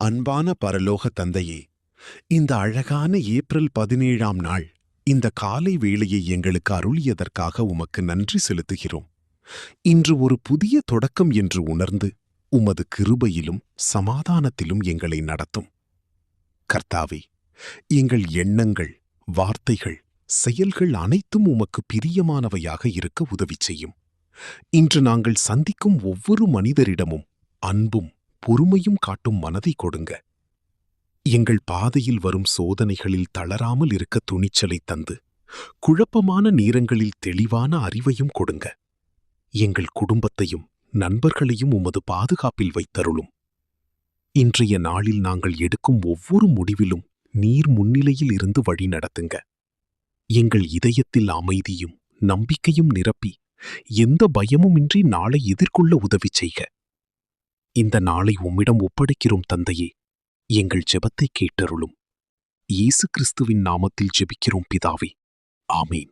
அன்பான பரலோக தந்தையே, இந்த அழகான ஏப்ரல் 17ஆம் நாள் இந்த காலை வேளையை எங்களுக்கு அருளியதற்காக உமக்கு நன்றி செலுத்துகிறோம். இன்று ஒரு புதிய தொடக்கம் என்று உணர்ந்து உமது கிருபையிலும் சமாதானத்திலும் எங்களை நடத்தும். கர்த்தாவே, எங்கள் எண்ணங்கள், வார்த்தைகள், செயல்கள் அனைத்தும் உமக்கு பிரியமானவையாக இருக்க உதவி செய்யும். இன்று நாங்கள் சந்திக்கும் ஒவ்வொரு மனிதரிடமும் அன்பும் பொறுமையும் காட்டும் மனதை கொடுங்க. எங்கள் பாதையில் வரும் சோதனைகளில் தளராமல் இருக்க துணிச்சலை தந்து, குழப்பமான நேரங்களில் தெளிவான அறிவையும் கொடுங்க. எங்கள் குடும்பத்தையும் நண்பர்களையும் உமது பாதுகாப்பில் வைத்தருளும். இன்றைய நாளில் நாங்கள் எடுக்கும் ஒவ்வொரு முடிவிலும் நீர் முன்னிலையில் இருந்து வழி நடத்துங்க. எங்கள் இதயத்தில் அமைதியும் நம்பிக்கையும் நிரப்பி எந்த பயமுமின்றி நாளை எதிர்கொள்ள உதவி செய்க. இந்த நாளை உம்மிடம் ஒப்படைக்கிறோம் தந்தையே. எங்கள் ஜெபத்தை கேட்டருளும். இயேசு கிறிஸ்துவின் நாமத்தில் ஜெபிக்கிறோம் பிதாவே. ஆமேன்.